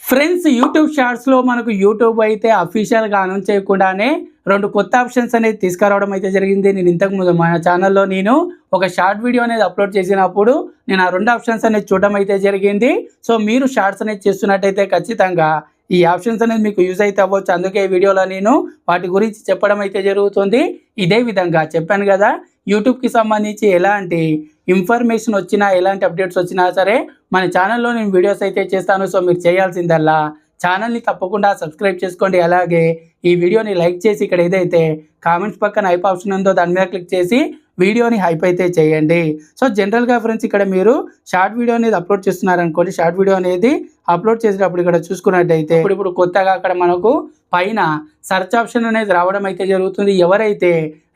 Friends, YouTube షార్ట్స్లో మనకు YouTube అయితే అఫీషియల్గా అనౌన్స్ చేయకుండానే రెండు కొత్త ఆప్షన్స్ అనేది తీసుకురావడం అయితే జరిగింది. నేను ఇంతకుముందు మన ఛానల్లో నేను ఒక షార్ట్ వీడియో అనేది అప్లోడ్ చేసినప్పుడు నేను ఆ రెండు ఆప్షన్స్ అనేది చూడడం అయితే జరిగింది. సో మీరు షార్ట్స్ అనేది చేస్తున్నట్టయితే ఖచ్చితంగా ఈ ఆప్షన్స్ అనేది మీకు యూజ్ అయితే అవ్వచ్చు. అందుకే ఈ వీడియోలో నేను వాటి గురించి చెప్పడం అయితే జరుగుతుంది. ఇదే విధంగా చెప్పాను కదా, యూట్యూబ్కి సంబంధించి ఎలాంటి ఇన్ఫర్మేషన్ వచ్చినా, ఎలాంటి అప్డేట్స్ వచ్చినా సరే మన ఛానల్లో నేను వీడియోస్ అయితే చేస్తాను. సో మీరు చేయాల్సిందల్లా ఛానల్ని తప్పకుండా సబ్స్క్రైబ్ చేసుకోండి. అలాగే ఈ వీడియోని లైక్ చేసి ఇక్కడ ఏదైతే కామెంట్స్ పక్కన హైప్ ఆప్షన్ ఉందో దాని మీద క్లిక్ చేసి వీడియోని హైప్ అయితే చేయండి. సో జనరల్గా ఫ్రెండ్స్, ఇక్కడ మీరు షార్ట్ వీడియో అనేది అప్లోడ్ చేస్తున్నారనుకోండి, షార్ట్ వీడియో అనేది అప్లోడ్ చేసేటప్పుడు ఇక్కడ చూసుకున్నట్టయితే ఇప్పుడు కొత్తగా అక్కడ మనకు పైన సెర్చ్ ఆప్షన్ అనేది రావడం అయితే జరుగుతుంది. ఎవరైతే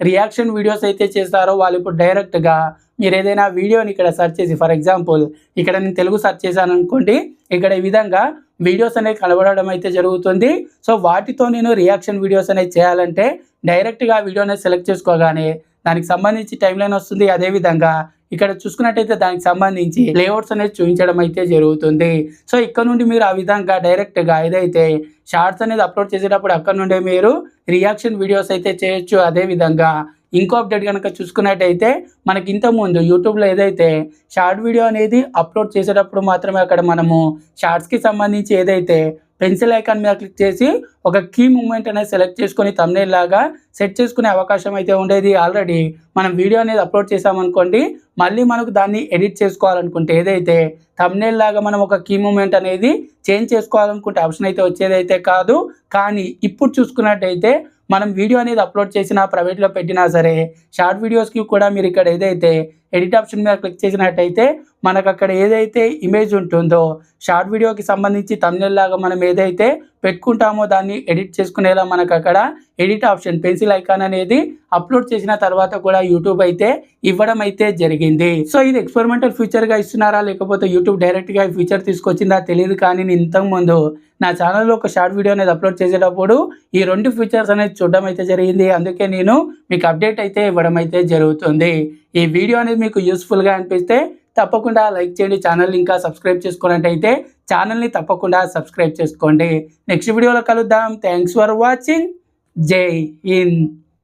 రియాక్షన్ వీడియోస్ అయితే చేస్తారో వాళ్ళు ఇప్పుడు డైరెక్ట్గా మీరు ఏదైనా వీడియోని ఇక్కడ సెర్చ్ చేసి, ఫర్ ఎగ్జాంపుల్ ఇక్కడ నేను తెలుగు సెర్చ్ చేశాను అనుకోండి, ఇక్కడ ఈ విధంగా వీడియోస్ అనేవి కనబడడం అయితే జరుగుతుంది. సో వాటితో నేను రియాక్షన్ వీడియోస్ అనేది చేయాలంటే డైరెక్ట్గా వీడియో అనేది సెలెక్ట్ చేసుకోగానే దానికి సంబంధించి టైం లైన్ వస్తుంది. అదేవిధంగా ఇక్కడ చూసుకున్నట్టయితే దానికి సంబంధించి లేఅవుట్స్ అనేది చూపించడం అయితే జరుగుతుంది. సో ఇక్కడ నుండి మీరు ఆ విధంగా డైరెక్ట్గా ఏదైతే షార్ట్స్ అనేది అప్లోడ్ చేసేటప్పుడు అక్కడ నుండే మీరు రియాక్షన్ వీడియోస్ అయితే చేయొచ్చు. అదేవిధంగా ఇంకో అప్డేట్ కనుక చూసుకున్నట్టయితే మనకి ఇంతకుముందు యూట్యూబ్లో ఏదైతే షార్ట్ వీడియో అనేది అప్లోడ్ చేసేటప్పుడు మాత్రమే అక్కడ మనము షార్ట్స్కి సంబంధించి ఏదైతే పెన్సిల్ ఐకాన్ మీద క్లిక్ చేసి ఒక కీ మూమెంట్ అనేది సెలెక్ట్ చేసుకొని థంబ్నెయిల్ లాగా సెట్ చేసుకునే అవకాశం అయితే ఉండేది. ఆల్రెడీ మనం వీడియో అనేది అప్లోడ్ చేసామనుకోండి, మళ్ళీ మనకు దాన్ని ఎడిట్ చేసుకోవాలనుకుంటే ఏదైతే థంబ్నెయిల్ లాగా మనం ఒక కీ మూమెంట్ అనేది చేంజ్ చేసుకోవాలనుకుంటే ఆప్షన్ అయితే వచ్చేదైతే కాదు. కానీ ఇప్పుడు చూసుకున్నట్టయితే మనం వీడియో అనేది అప్లోడ్ చేసినా, ప్రైవేట్లో పెట్టినా సరే షార్ట్ వీడియోస్కి కూడా మీరు ఇక్కడ ఏదైతే ఎడిట్ ఆప్షన్ మీద క్లిక్ చేసినట్టయితే మనకు అక్కడ ఏదైతే ఇమేజ్ ఉంటుందో షార్ట్ వీడియోకి సంబంధించి థంబ్నెయిల్ లాగా మనం ఏదైతే పెట్టుకుంటామో దాన్ని ఎడిట్ చేసుకునేలా మనకు అక్కడ ఎడిట్ ఆప్షన్ పెన్సిల్ ఐకాన్ అనేది అప్లోడ్ చేసిన తర్వాత కూడా యూట్యూబ్ అయితే ఇవ్వడం అయితే జరిగింది. సో ఇది ఎక్స్పెరిమెంటల్ ఫీచర్గా ఇస్తున్నారా లేకపోతే యూట్యూబ్ డైరెక్ట్గా ఈ ఫీచర్ తీసుకొచ్చిందా తెలియదు. కానీ నేను ఇంతకుముందు నా ఛానల్లో ఒక షార్ట్ వీడియో అనేది అప్లోడ్ చేసేటప్పుడు ఈ రెండు ఫీచర్స్ అనేది చూడడం అయితే జరిగింది. అందుకే నేను మీకు అప్డేట్ అయితే ఇవ్వడం అయితే జరుగుతుంది. ఈ వీడియో అనేది మీకు యూస్ఫుల్గా అనిపిస్తే తప్పకుండా లైక్ చేయండి. ఛానల్ ఇంకా సబ్స్క్రైబ్ చేసుకున్నట్టయితే ఛానల్ని తప్పకుండా సబ్స్క్రైబ్ చేసుకోండి. నెక్స్ట్ వీడియోలో కలుద్దాం. Thanks for watching. జై హింద్.